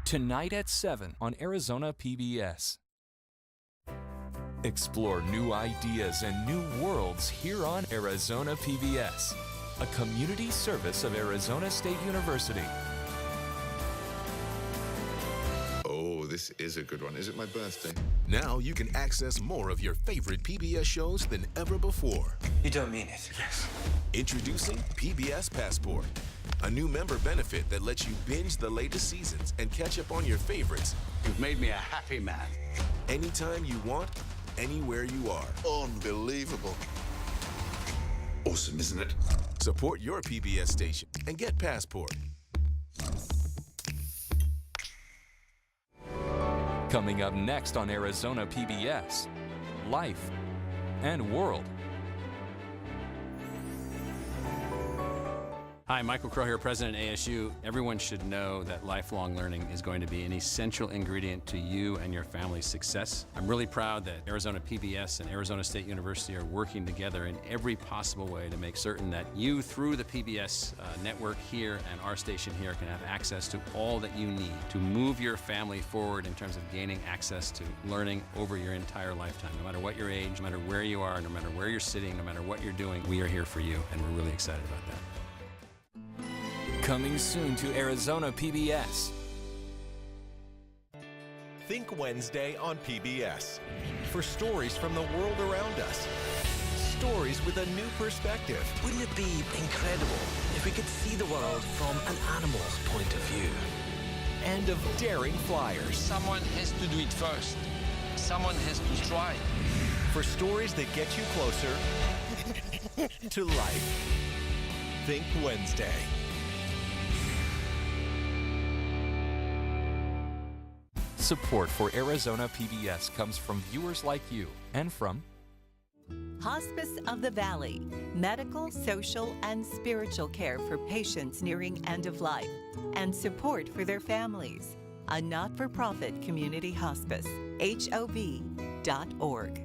Tonight at 7 on Arizona PBS. Explore new ideas and new worlds here on Arizona PBS, a community service of Arizona State University. Oh, this is a good one. Is it my birthday? Now you can access more of your favorite PBS shows than ever before. You don't mean it. Yes. Introducing PBS Passport, a new member benefit that lets you binge the latest seasons and catch up on your favorites. You've made me a happy man. Anytime you want, anywhere you are. Unbelievable. Awesome, isn't it? Support your PBS station and get Passport. Coming up next on Arizona PBS, Life and World. Hi, Michael Crow here, President of ASU. Everyone should know that lifelong learning is going to be an essential ingredient to you and your family's success. I'm really proud that Arizona PBS and Arizona State University are working together in every possible way to make certain that you, through the PBS network here and our station here, can have access to all that you need to move your family forward in terms of gaining access to learning over your entire lifetime. No matter what your age, no matter where you are, no matter where you're sitting, no matter what you're doing, we are here for you, and we're really excited about that. Coming soon to Arizona PBS. Think Wednesday on PBS. For stories from the world around us. Stories with a new perspective. Wouldn't it be incredible if we could see the world from an animal's point of view? And of daring flyers. Someone has to do it first. Someone has to try. For stories that get you closer to life. Think Wednesday. Support for Arizona PBS comes from viewers like you and from Hospice of the Valley, medical, social, and spiritual care for patients nearing end of life, and support for their families. A not-for-profit community hospice, HOV.org.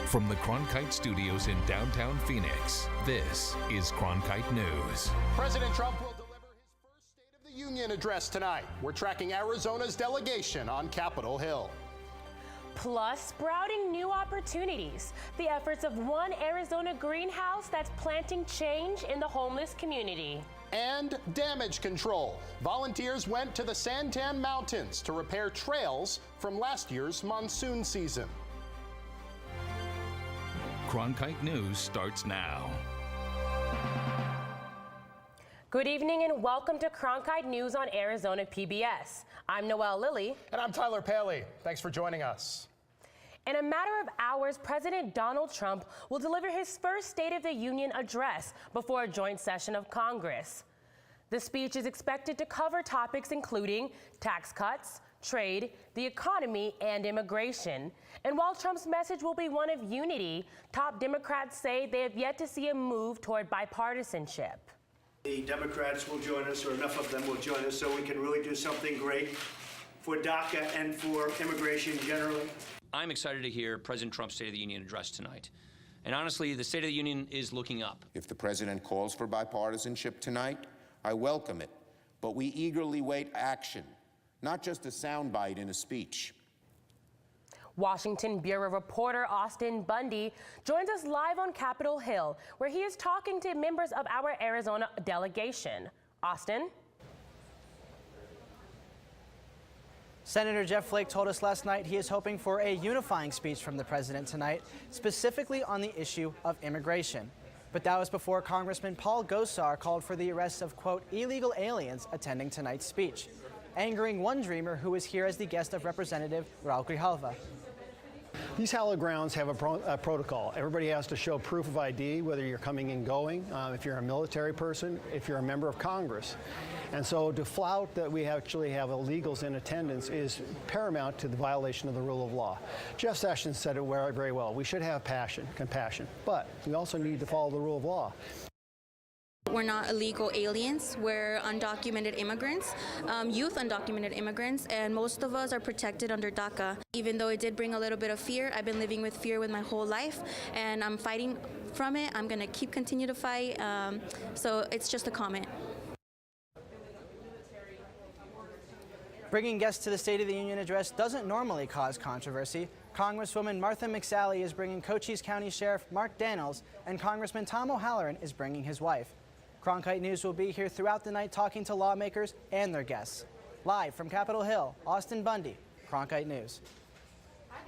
From the Cronkite Studios in downtown Phoenix, this is Cronkite News. President Trump will deliver his first State of the Union address tonight. We're tracking Arizona's delegation on Capitol Hill. Plus, sprouting new opportunities. The efforts of one Arizona greenhouse that's planting change in the homeless community. And damage control. Volunteers went to the Santan Mountains to repair trails from last year's monsoon season. Cronkite News starts now. Good evening and welcome to Cronkite News on Arizona PBS. I'm Noelle Lilly. And I'm Tyler Paley. Thanks for joining us. In a matter of hours, President Donald Trump will deliver his first State of the Union address before a joint session of Congress. The speech is expected to cover topics including tax cuts, trade, the economy, and immigration. And while Trump's message will be one of unity, top Democrats say they have yet to see a move toward bipartisanship. The Democrats will join us, or enough of them will join us, so we can really do something great for DACA and for immigration generally. I'm excited to hear President Trump's State of the Union address tonight. And honestly, the State of the Union is looking up. If the president calls for bipartisanship tonight, I welcome it. But we eagerly wait action, not just a soundbite in a speech. Washington Bureau reporter Austin Bundy joins us live on Capitol Hill, where he is talking to members of our Arizona delegation. Austin? Senator Jeff Flake told us last night he is hoping for a unifying speech from the president tonight, specifically on the issue of immigration. But that was before Congressman Paul Gosar called for the arrest of, quote, illegal aliens attending tonight's speech, angering one dreamer who is here as the guest of Representative Raul Grijalva. These hallowed grounds have a protocol. Everybody has to show proof of ID, whether you're coming and going, if you're a military person, if you're a member of Congress. And so to flout that we actually have illegals in attendance is paramount to the violation of the rule of law. Jeff Sessions said it very well. We should have compassion, but we also need to follow the rule of law. We're not illegal aliens, we're undocumented immigrants, youth undocumented immigrants, and most of us are protected under DACA. Even though it did bring a little bit of fear, I've been living with fear with my whole life, and I'm fighting from it. I'm going to continue to fight, so it's just a comment. Bringing guests to the State of the Union address doesn't normally cause controversy. Congresswoman Martha McSally is bringing Cochise County Sheriff Mark Daniels, and Congressman Tom O'Halloran is bringing his wife. Cronkite News will be here throughout the night talking to lawmakers and their guests. Live from Capitol Hill, Austin Bundy, Cronkite News.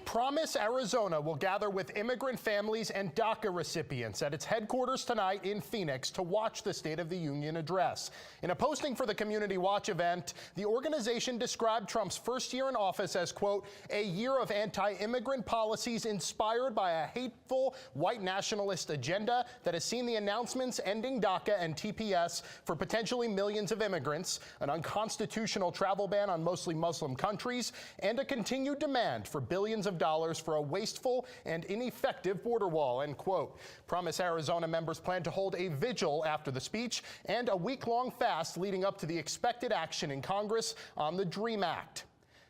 Promise Arizona will gather with immigrant families and DACA recipients at its headquarters tonight in Phoenix to watch the State of the Union address. In a posting for the Community Watch event, the organization described Trump's first year in office as, quote, a year of anti-immigrant policies inspired by a hateful white nationalist agenda that has seen the announcements ending DACA and TPS for potentially millions of immigrants, an unconstitutional travel ban on mostly Muslim countries, and a continued demand for billions of dollars for a wasteful and ineffective border wall, end quote. Promise Arizona members plan to hold a vigil after the speech and a week-long fast leading up to the expected action in Congress on the DREAM Act.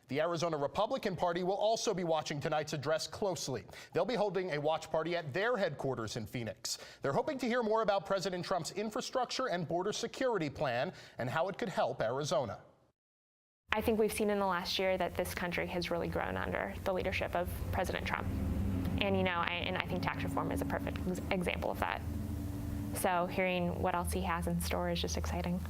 The Arizona Republican Party will also be watching tonight's address closely. They'll be holding a watch party at their headquarters in Phoenix. They're hoping to hear more about President Trump's infrastructure and border security plan and how it could help Arizona. I think we've seen in the last year that this country has really grown under the leadership of President Trump. And, I think tax reform is a perfect example of that. So hearing what else he has in store is just exciting.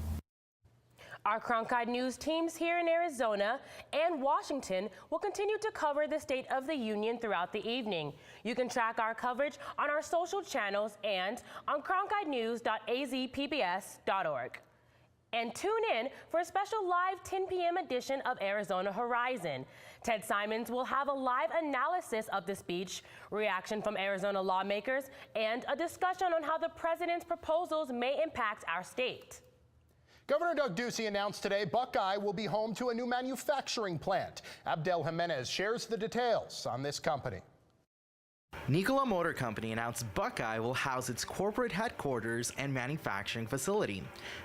Our Cronkite News teams here in Arizona and Washington will continue to cover the State of the Union throughout the evening. You can track our coverage on our social channels and on cronkitenews.azpbs.org. And tune in for a special live 10 p.m. edition of Arizona Horizon. Ted Simons will have a live analysis of the speech, reaction from Arizona lawmakers, and a discussion on how the president's proposals may impact our state. Governor Doug Ducey announced today Buckeye will be home to a new manufacturing plant. Abdel Jimenez shares the details on this company. Nikola Motor Company announced Buckeye will house its corporate headquarters and manufacturing facility.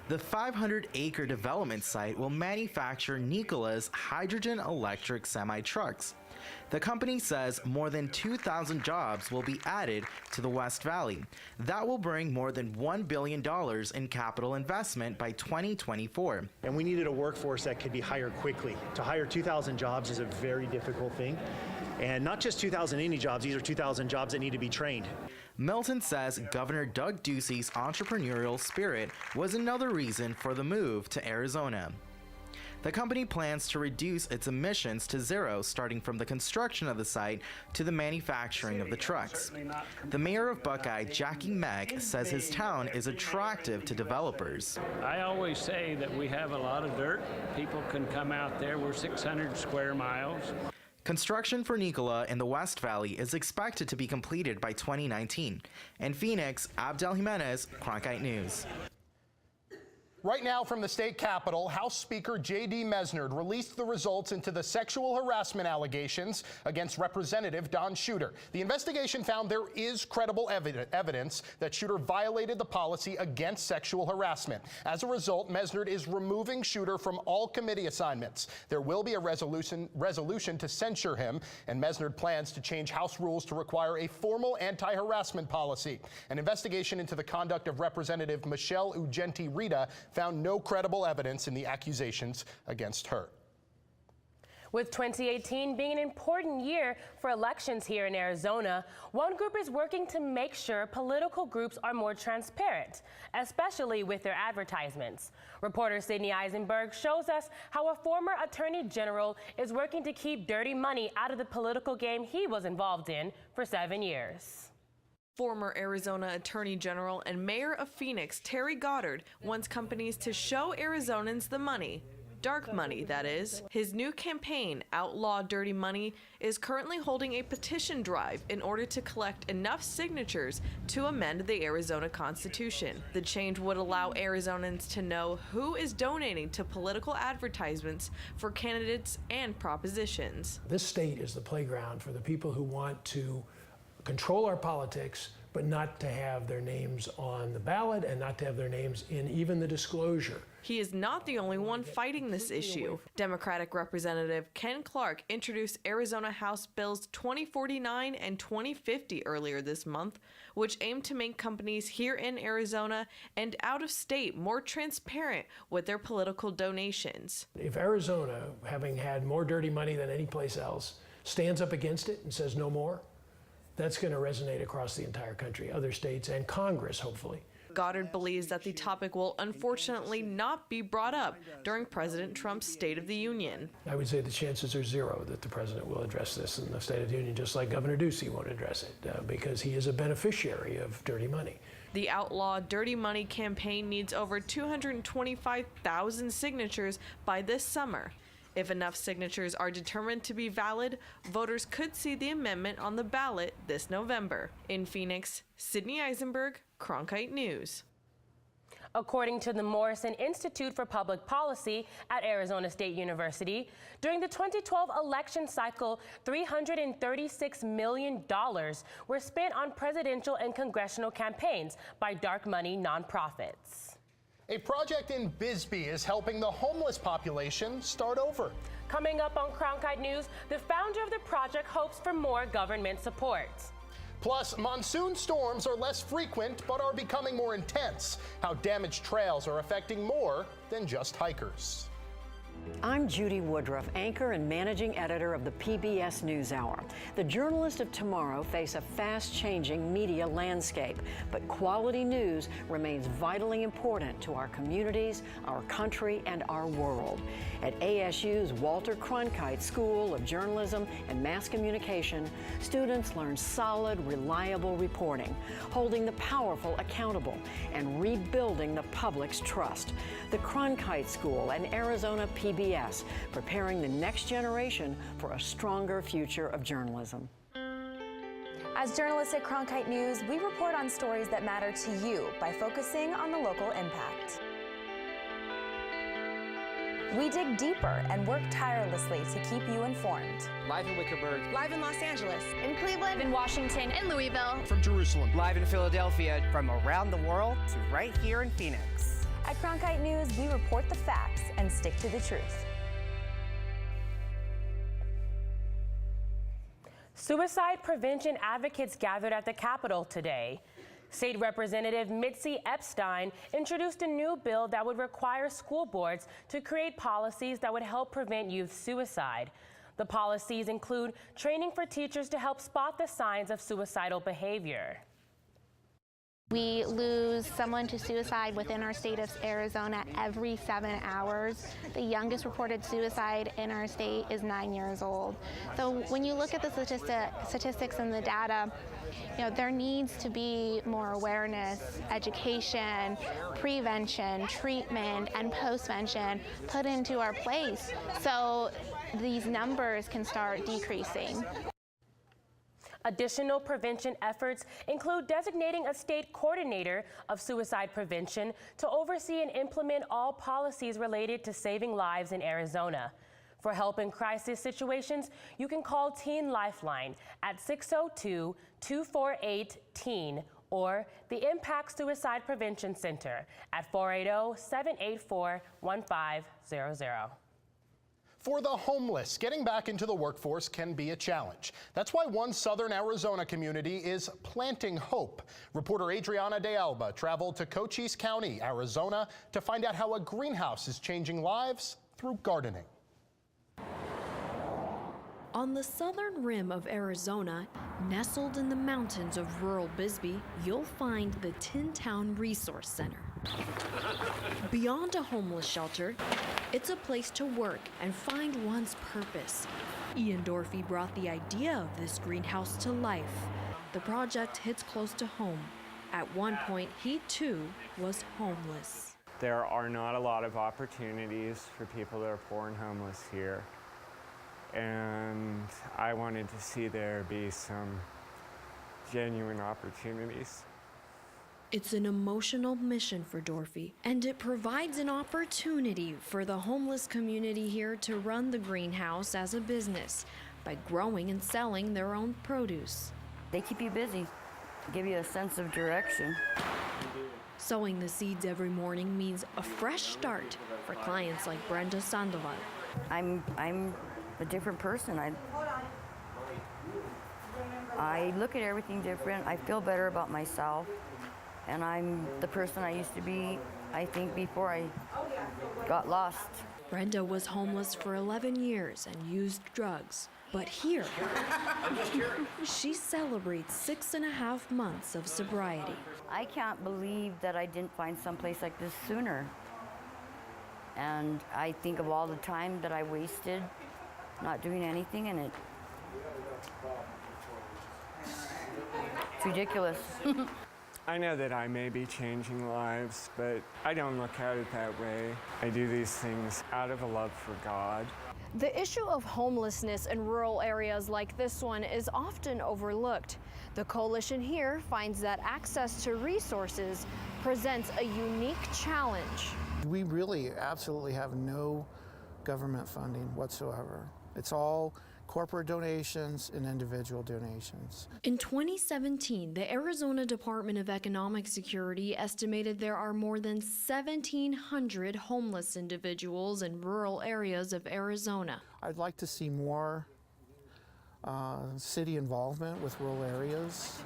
The 500-acre development site will manufacture Nikola's hydrogen electric semi-trucks. The company says more than 2,000 jobs will be added to the West Valley. That will bring more than $1 billion in capital investment by 2024. And we needed a workforce that could be hired quickly. To hire 2,000 jobs is a very difficult thing. And not just 2,000 any jobs, these are 2,000 jobs that need to be trained. Milton says Governor Doug Ducey's entrepreneurial spirit was another reason for the move to Arizona. The company plans to reduce its emissions to zero, starting from the construction of the site to the manufacturing of the trucks. The mayor of Buckeye, Jackie Megg, says his town is attractive to developers. I always say that we have a lot of dirt. People can come out there. We're 600 square miles. Construction for Nikola in the West Valley is expected to be completed by 2019. In Phoenix, Abdel Jimenez, Cronkite News. Right now from the state capitol, House Speaker J.D. Mesnard released the results into the sexual harassment allegations against Representative Don Shooter. The investigation found there is credible evidence that Shooter violated the policy against sexual harassment. As a result, Mesnard is removing Shooter from all committee assignments. There will be a resolution to censure him, and Mesnard plans to change House rules to require a formal anti-harassment policy. An investigation into the conduct of Representative Michelle Ugenti-Rita found no credible evidence in the accusations against her. With 2018 being an important year for elections here in Arizona, one group is working to make sure political groups are more transparent, especially with their advertisements. Reporter Sydney Eisenberg shows us how a former attorney general is working to keep dirty money out of the political game he was involved in for 7 years. Former Arizona Attorney General and Mayor of Phoenix, Terry Goddard, wants companies to show Arizonans the money. Dark money, that is. His new campaign, Outlaw Dirty Money, is currently holding a petition drive in order to collect enough signatures to amend the Arizona Constitution. The change would allow Arizonans to know who is donating to political advertisements for candidates and propositions. This state is the playground for the people who want to control our politics but not to have their names on the ballot and not to have their names in even the disclosure. He is not the only one fighting this issue. Democratic Representative Ken Clark introduced Arizona House Bills 2049 and 2050 earlier this month, which aim to make companies here in Arizona and out of state more transparent with their political donations. If Arizona, having had more dirty money than any place else, stands up against it and says no more, that's going to resonate across the entire country, other states, and Congress, hopefully. Goddard believes that the topic will unfortunately not be brought up during President Trump's State of the Union. I would say the chances are zero that the president will address this in the State of the Union, just like Governor Ducey won't address it, because he is a beneficiary of dirty money. The Outlaw Dirty Money campaign needs over 225,000 signatures by this summer. If enough signatures are determined to be valid, voters could see the amendment on the ballot this November. In Phoenix, Sydney Eisenberg, Cronkite News. According to the Morrison Institute for Public Policy at Arizona State University, during the 2012 election cycle, $336 million were spent on presidential and congressional campaigns by dark money nonprofits. A project in Bisbee is helping the homeless population start over. Coming up on Cronkite News, the founder of the project hopes for more government support. Plus, monsoon storms are less frequent but are becoming more intense. How damaged trails are affecting more than just hikers. I'm Judy Woodruff, anchor and managing editor of the PBS NewsHour. The journalists of tomorrow face a fast-changing media landscape, but quality news remains vitally important to our communities, our country, and our world. At ASU's Walter Cronkite School of Journalism and Mass Communication, students learn solid, reliable reporting, holding the powerful accountable, and rebuilding the public's trust. The Cronkite School and Arizona PBS, preparing the next generation for a stronger future of journalism. As journalists at Cronkite News, we report on stories that matter to you by focusing on the local impact. We dig deeper and work tirelessly to keep you informed. Live in Wickerburg. Live in Los Angeles. In Cleveland. In Washington. In Louisville. From Jerusalem. Live in Philadelphia. From around the world to right here in Phoenix. At Cronkite News, we report the facts and stick to the truth. Suicide prevention advocates gathered at the Capitol today. State Representative Mitzi Epstein introduced a new bill that would require school boards to create policies that would help prevent youth suicide. The policies include training for teachers to help spot the signs of suicidal behavior. We lose someone to suicide within our state of Arizona every 7 hours. The youngest reported suicide in our state is 9 years old. So when you look at the statistics and the data, there needs to be more awareness, education, prevention, treatment, and postvention put into our place so these numbers can start decreasing. Additional prevention efforts include designating a state coordinator of suicide prevention to oversee and implement all policies related to saving lives in Arizona. For help in crisis situations, you can call Teen Lifeline at 602-248-TEEN or the Impact Suicide Prevention Center at 480-784-1500. For the homeless, getting back into the workforce can be a challenge. That's why one southern Arizona community is planting hope. Reporter Adriana De Alba traveled to Cochise County, Arizona, to find out how a greenhouse is changing lives through gardening. On the southern rim of Arizona, nestled in the mountains of rural Bisbee, you'll find the Tin Town Resource Center. Beyond a homeless shelter, it's a place to work and find one's purpose. Ian Dorfey brought the idea of this greenhouse to life. The project hits close to home. At one point, he too was homeless. There are not a lot of opportunities for people that are poor and homeless here. And I wanted to see there be some genuine opportunities. It's an emotional mission for Dorfey, and it provides an opportunity for the homeless community here to run the greenhouse as a business by growing and selling their own produce. They keep you busy. give you a sense of direction. Sowing the seeds every morning means a fresh start for clients like Brenda Sandoval. I'm a different person. I look at everything different. I feel better about myself, and I'm the person I used to be, I think, before I got lost. Brenda was homeless for 11 years and used drugs. But here, she celebrates 6.5 months of sobriety. I can't believe that I didn't find someplace like this sooner. And I think of all the time that I wasted not doing anything, and it's ridiculous. I know that I may be changing lives, but I don't look at it that way. I do these things out of a love for God. The issue of homelessness in rural areas like this one is often overlooked. The coalition here finds that access to resources presents a unique challenge. We really absolutely have no government funding whatsoever. It's all corporate donations and individual donations. In 2017, the Arizona Department of Economic Security estimated there are more than 1,700 homeless individuals in rural areas of Arizona. I'd like to see more city involvement with rural areas,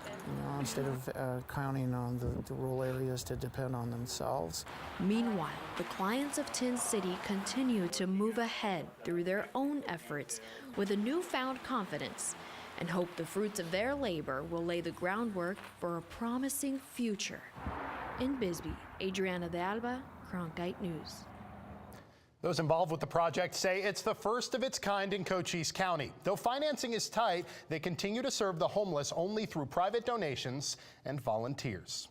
instead of counting on the rural areas to depend on themselves. Meanwhile, the clients of Tin City continue to move ahead through their own efforts with a newfound confidence and hope the fruits of their labor will lay the groundwork for a promising future. In Bisbee, Adriana de Alba, Cronkite News. Those involved with the project say it's the first of its kind in Cochise County. Though financing is tight, they continue to serve the homeless only through private donations and volunteers.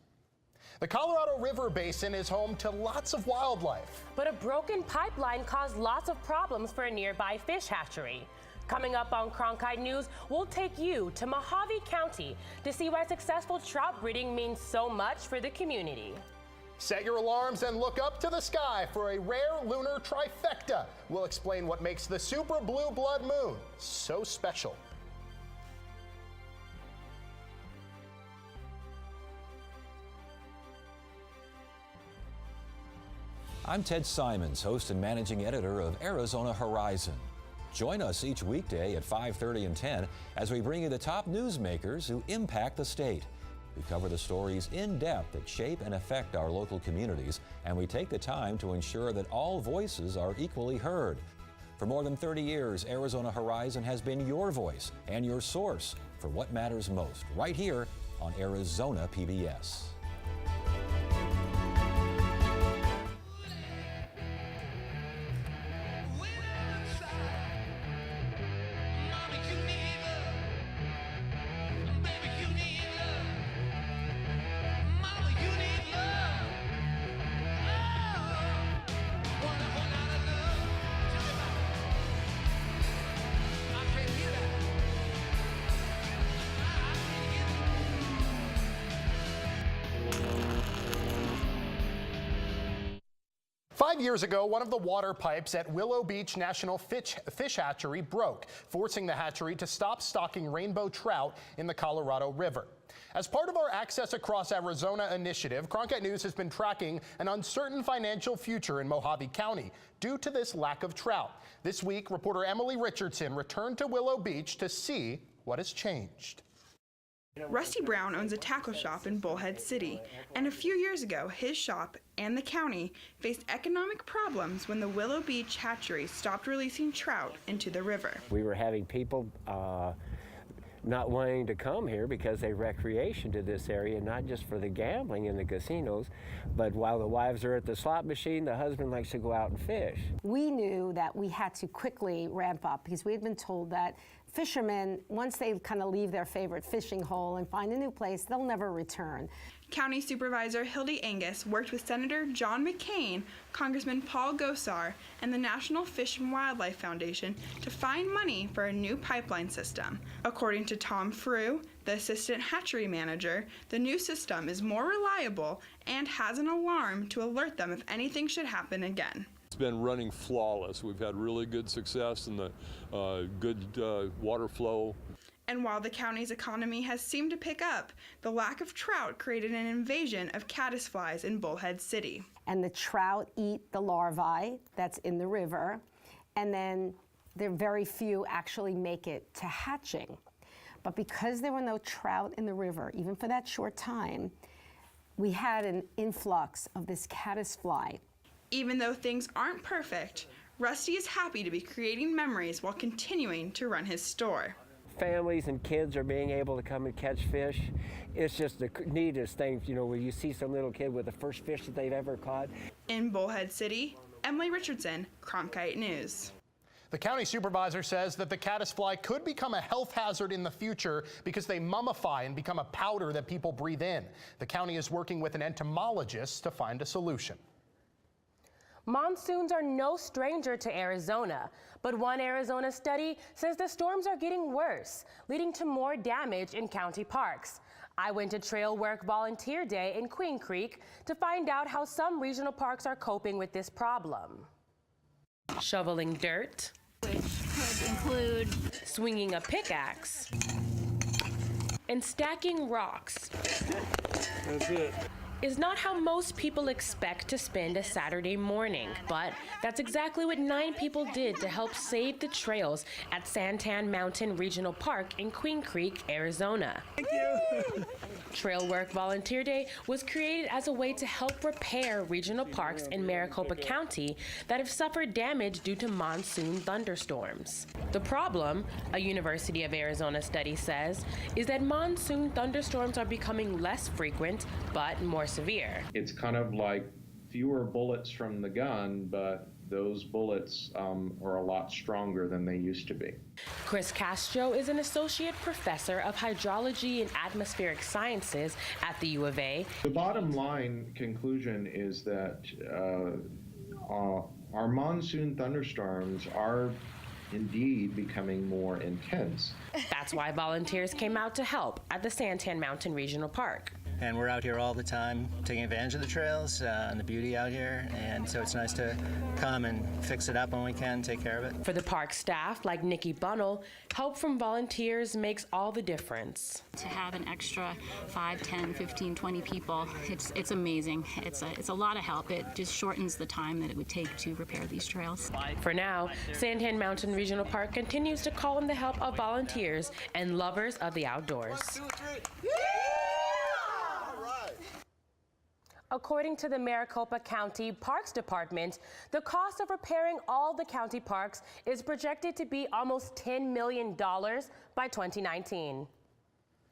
The Colorado River Basin is home to lots of wildlife. But a broken pipeline caused lots of problems for a nearby fish hatchery. Coming up on Cronkite News, we'll take you to Mojave County to see why successful trout breeding means so much for the community. Set your alarms and look up to the sky for a rare lunar trifecta. We'll explain what makes the super blue blood moon so special. I'm Ted Simons, host and managing editor of Arizona Horizon. Join us each weekday at 5:30 and 10 as we bring you the top newsmakers who impact the state. We cover the stories in depth that shape and affect our local communities, and we take the time to ensure that all voices are equally heard. For more than 30 years, Arizona Horizon has been your voice and your source for what matters most, right here on Arizona PBS. Five years ago, one of the water pipes at Willow Beach National Fish Hatchery broke, forcing the hatchery to stop stocking rainbow trout in the Colorado River. As part of our Access Across Arizona initiative, Cronkite News has been tracking an uncertain financial future in Mojave County due to this lack of trout. This week, reporter Emily Richardson returned to Willow Beach to see what has changed. Rusty Brown owns a tackle shop in Bullhead City, and a few years ago, his shop and the county faced economic problems when the Willow Beach hatchery stopped releasing trout into the river. We were having people not wanting to come here because they recreation to this area, not just for the gambling in the casinos, but while the wives are at the slot machine, the husband likes to go out and fish. We knew that we had to quickly ramp up because we had been told that fishermen, once they kind of leave their favorite fishing hole and find a new place, they'll never return. County Supervisor Hildy Angus worked with Senator John McCain, Congressman Paul Gosar, and the National Fish and Wildlife Foundation to find money for a new pipeline system. According to Tom Frew, the assistant hatchery manager, the new system is more reliable and has an alarm to alert them if anything should happen again. It's been running flawless. We've had really good success in the good water flow. And while the county's economy has seemed to pick up, the lack of trout created an invasion of caddisflies in Bullhead City. And the trout eat the larvae that's in the river, and then there very few actually make it to hatching. But because there were no trout in the river, even for that short time, we had an influx of this caddisfly. Even though things aren't perfect, Rusty is happy to be creating memories while continuing to run his store. Families and kids are being able to come and catch fish. It's just the neatest thing, you know, when you see some little kid with the first fish that they've ever caught. In Bullhead City, Emily Richardson, Cronkite News. The county supervisor says that the caddisfly could become a health hazard in the future because they mummify and become a powder that people breathe in. The county is working with an entomologist to find a solution. Monsoons are no stranger to Arizona, but one Arizona study says the storms are getting worse, leading to more damage in county parks. I went to Trail Work Volunteer Day in Queen Creek to find out how some regional parks are coping with this problem. Shoveling dirt, which could include swinging a pickaxe, and stacking rocks. That's it. Is not how most people expect to spend a Saturday morning, but that's exactly what 9 people did to help save the trails at Santan Mountain Regional Park in Queen Creek, Arizona. Thank you. Trail Work Volunteer Day was created as a way to help repair regional parks in Maricopa County that have suffered damage due to monsoon thunderstorms. The problem, a University of Arizona study says, is that monsoon thunderstorms are becoming less frequent but more severe. It's kind of like fewer bullets from the gun, but those bullets are a lot stronger than they used to be. Chris Castro is an associate professor of hydrology and atmospheric sciences at the U of A. The bottom line conclusion is that our monsoon thunderstorms are indeed becoming more intense. That's why volunteers came out to help at the Santan Mountain Regional Park. And we're out here all the time taking advantage of the trails and the beauty out here, and so it's nice to come and fix it up when we can, take care of it. For the park staff, like Nikki Bunnell, help from volunteers makes all the difference. To have an extra 5, 10, 15, 20 people, it's amazing. It's a lot of help. It just shortens the time that it would take to repair these trails. For now, Santan Mountain Regional Park continues to call on the help of volunteers and lovers of the outdoors. 1, 2, 3. According to the Maricopa County Parks Department, the cost of repairing all the county parks is projected to be almost $10 million by 2019.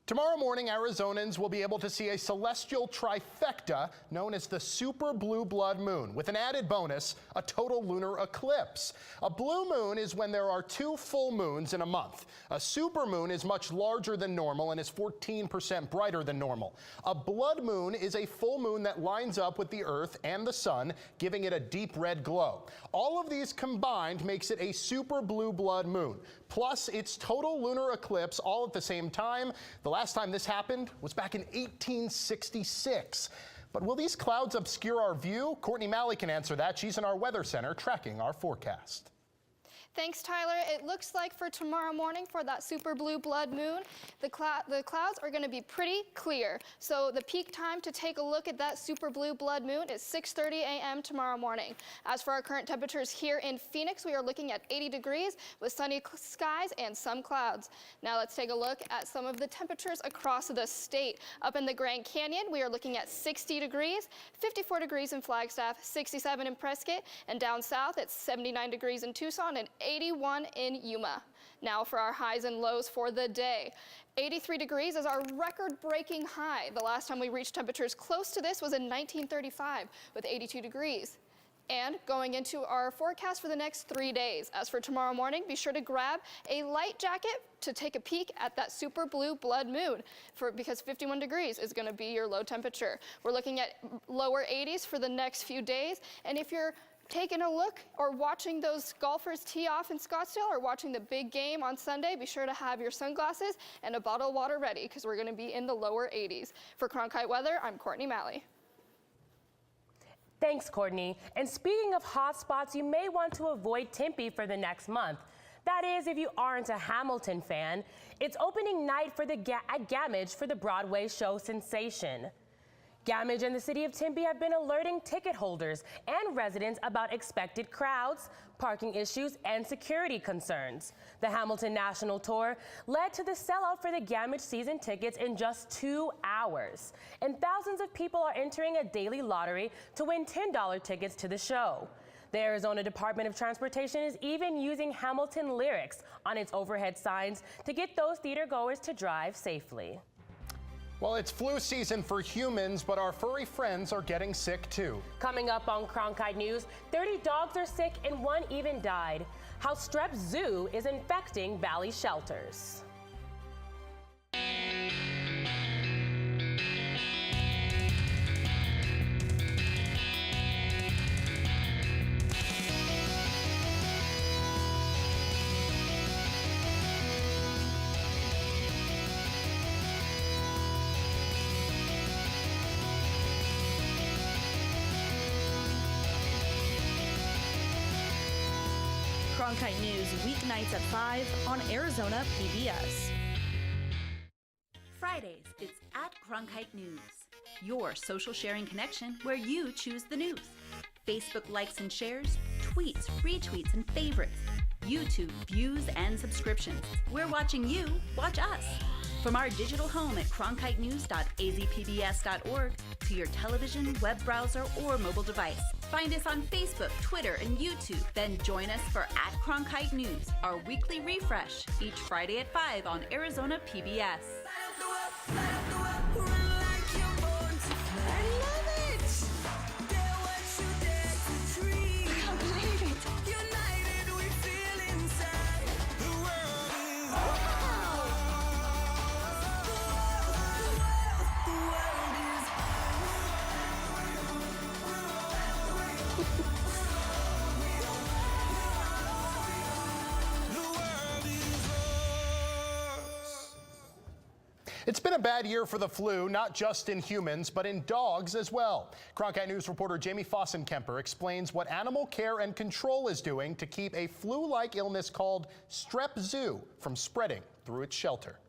Tomorrow morning, Arizonans will be able to see a celestial trifecta known as the super blue blood moon, with an added bonus, a total lunar eclipse. A blue moon is when there are 2 full moons in a month. A super moon is much larger than normal and is 14% brighter than normal. A blood moon is a full moon that lines up with the Earth and the sun, giving it a deep red glow. All of these combined makes it a super blue blood moon, plus its total lunar eclipse all at the same time. The last time this happened was back in 1866. But will these clouds obscure our view? Courtney Malley can answer that. She's in our weather center tracking our forecast. Thanks, Tyler. It looks like for tomorrow morning for that super blue blood moon, the clouds are going to be pretty clear. So the peak time to take a look at that super blue blood moon is 6:30 a.m. tomorrow morning. As for our current temperatures here in Phoenix, we are looking at 80 degrees with sunny skies and some clouds. Now let's take a look at some of the temperatures across the state. Up in the Grand Canyon, we are looking at 60 degrees, 54 degrees in Flagstaff, 67 in Prescott, and down south it's 79 degrees in Tucson and 81 in Yuma. Now for our highs and lows for the day. 83 degrees is our record-breaking high. The last time we reached temperatures close to this was in 1935 with 82 degrees. And going into our forecast for the next 3 days. As for tomorrow morning, be sure to grab a light jacket to take a peek at that super blue blood moon because 51 degrees is going to be your low temperature. We're looking at lower 80s for the next few days. And if you're taking a look or watching those golfers tee off in Scottsdale or watching the big game on Sunday, be sure to have your sunglasses and a bottle of water ready because we're going to be in the lower 80s. For Cronkite Weather, I'm Courtney Malley. Thanks, Courtney. And speaking of hot spots, you may want to avoid Tempe for the next month. That is, if you aren't a Hamilton fan. It's opening night for at Gammage for the Broadway show sensation. Gammage and the city of Tempe have been alerting ticket holders and residents about expected crowds, parking issues, and security concerns. The Hamilton National Tour led to the sellout for the Gammage season tickets in just 2 hours. And thousands of people are entering a daily lottery to win $10 tickets to the show. The Arizona Department of Transportation is even using Hamilton lyrics on its overhead signs to get those theater goers to drive safely. Well, it's flu season for humans, but our furry friends are getting sick too. Coming up on Cronkite News, 30 dogs are sick and one even died. How strep zoo is infecting valley shelters. Cronkite News, weeknights at 5 on Arizona PBS. Fridays, it's at Cronkite News, your social sharing connection where you choose the news. Facebook likes and shares, tweets, retweets, and favorites. YouTube views and subscriptions. We're watching you watch us. From our digital home at cronkitenews.azpbs.org to your television, web browser, or mobile device. Find us on Facebook, Twitter, and YouTube. Then join us for At Cronkite News, our weekly refresh, each Friday at 5 on Arizona PBS. It's been a bad year for the flu, not just in humans, but in dogs as well. Cronkite News reporter Jamie Fossenkemper explains what Animal Care and Control is doing to keep a flu-like illness called strep zoo from spreading through its shelter.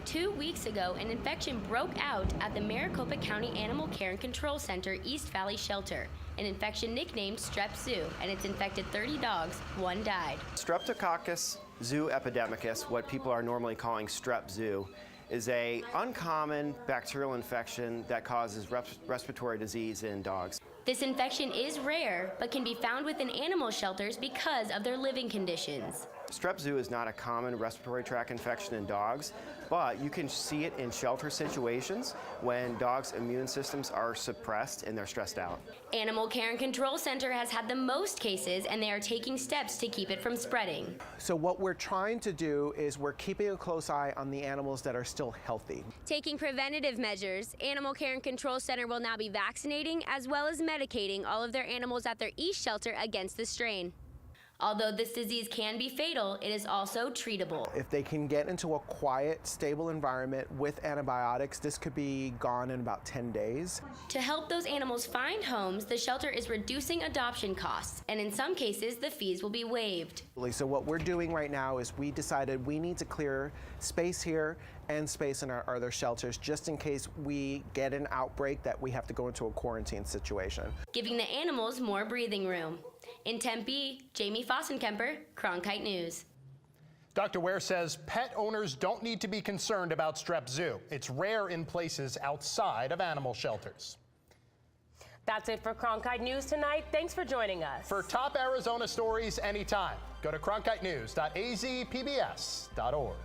2 weeks ago, an infection broke out at the Maricopa County Animal Care and Control Center East Valley Shelter, an infection nicknamed strep zoo, and it's infected 30 dogs. One died. Streptococcus zooepidemicus, what people are normally calling strep zoo, is a uncommon bacterial infection that causes respiratory disease in dogs. This infection is rare, but can be found within animal shelters because of their living conditions. Strep zoo is not a common respiratory tract infection in dogs, but you can see it in shelter situations when dogs' immune systems are suppressed and they're stressed out. Animal Care and Control Center has had the most cases, and they are taking steps to keep it from spreading. So what we're trying to do is we're keeping a close eye on the animals that are still healthy. Taking preventative measures, Animal Care and Control Center will now be vaccinating as well as medicating all of their animals at their East shelter against the strain. Although this disease can be fatal, it is also treatable. If they can get into a quiet, stable environment with antibiotics, this could be gone in about 10 days. To help those animals find homes, the shelter is reducing adoption costs, and in some cases, the fees will be waived. So what we're doing right now is we decided we need to clear space here and space in our other shelters just in case we get an outbreak that we have to go into a quarantine situation. Giving the animals more breathing room. In Tempe, Jamie Fossenkemper, Cronkite News. Dr. Ware says pet owners don't need to be concerned about strep zoo. It's rare in places outside of animal shelters. That's it for Cronkite News tonight. Thanks for joining us. For top Arizona stories anytime, go to cronkitenews.azpbs.org.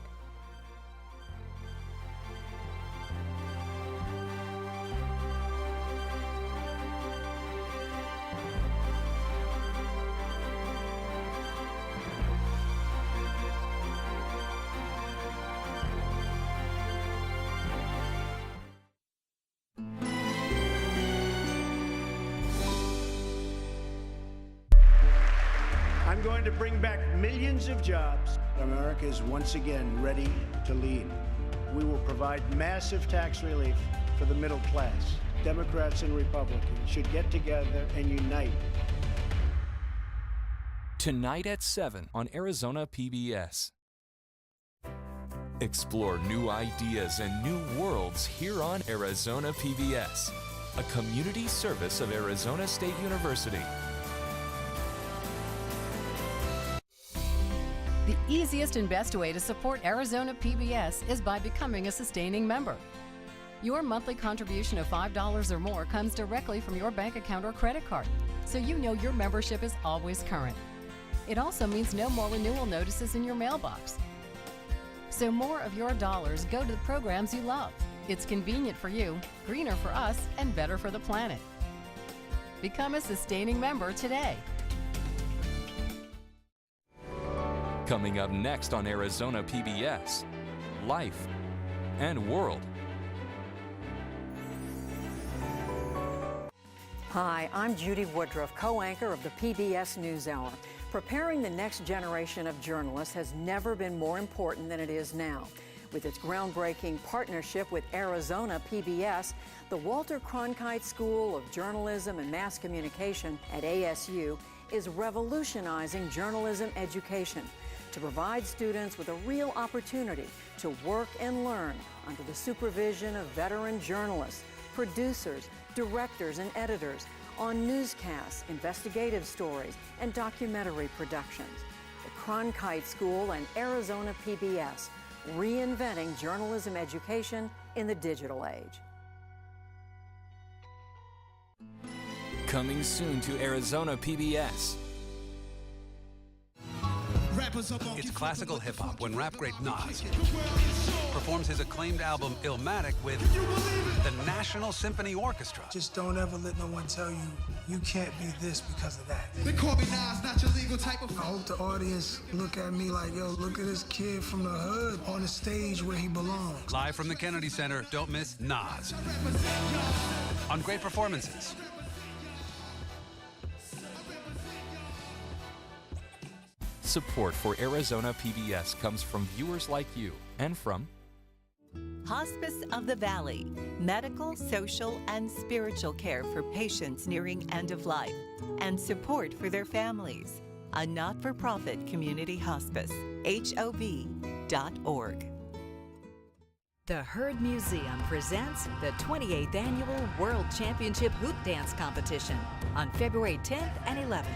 I'm going to bring back millions of jobs. America is once again ready to lead. We will provide massive tax relief for the middle class. Democrats and Republicans should get together and unite. Tonight at 7 on Arizona PBS. Explore new ideas and new worlds here on Arizona PBS, a community service of Arizona State University. The easiest and best way to support Arizona PBS is by becoming a sustaining member. Your monthly contribution of $5 or more comes directly from your bank account or credit card, so you know your membership is always current. It also means no more renewal notices in your mailbox. So more of your dollars go to the programs you love. It's convenient for you, greener for us, and better for the planet. Become a sustaining member today. Coming up next on Arizona PBS, Life and World. Hi, I'm Judy Woodruff, co-anchor of the PBS NewsHour. Preparing the next generation of journalists has never been more important than it is now. With its groundbreaking partnership with Arizona PBS, the Walter Cronkite School of Journalism and Mass Communication at ASU is revolutionizing journalism education to provide students with a real opportunity to work and learn under the supervision of veteran journalists, producers, directors, and editors on newscasts, investigative stories, and documentary productions. The Cronkite School and Arizona PBS, reinventing journalism education in the digital age. Coming soon to Arizona PBS. It's classical hip-hop when rap great Nas performs his acclaimed album Illmatic with the National Symphony Orchestra. Just don't ever let no one tell you you can't be this because of that. They call me Nas, not your legal type of... I hope the audience look at me like, yo, look at this kid from the hood on the stage where he belongs. Live from the Kennedy Center, don't miss Nas on Great Performances. Support for Arizona PBS comes from viewers like you and from Hospice of the Valley, medical, social, and spiritual care for patients nearing end of life, and support for their families. A not-for-profit community hospice, HOV.org. The Herd Museum presents the 28th Annual World Championship Hoop Dance Competition on February 10th and 11th,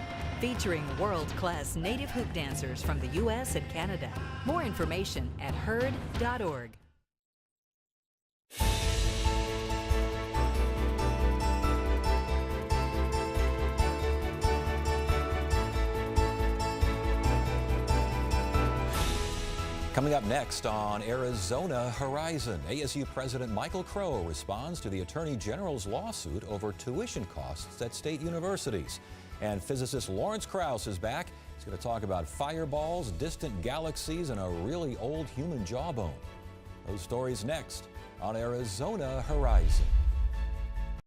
featuring world-class native hoop dancers from the U.S. and Canada. More information at herd.org. Coming up next on Arizona Horizon, ASU President Michael Crow responds to the Attorney General's lawsuit over tuition costs at state universities. And physicist Lawrence Krauss is back. He's going to talk about fireballs, distant galaxies, and a really old human jawbone. Those stories next on Arizona Horizon.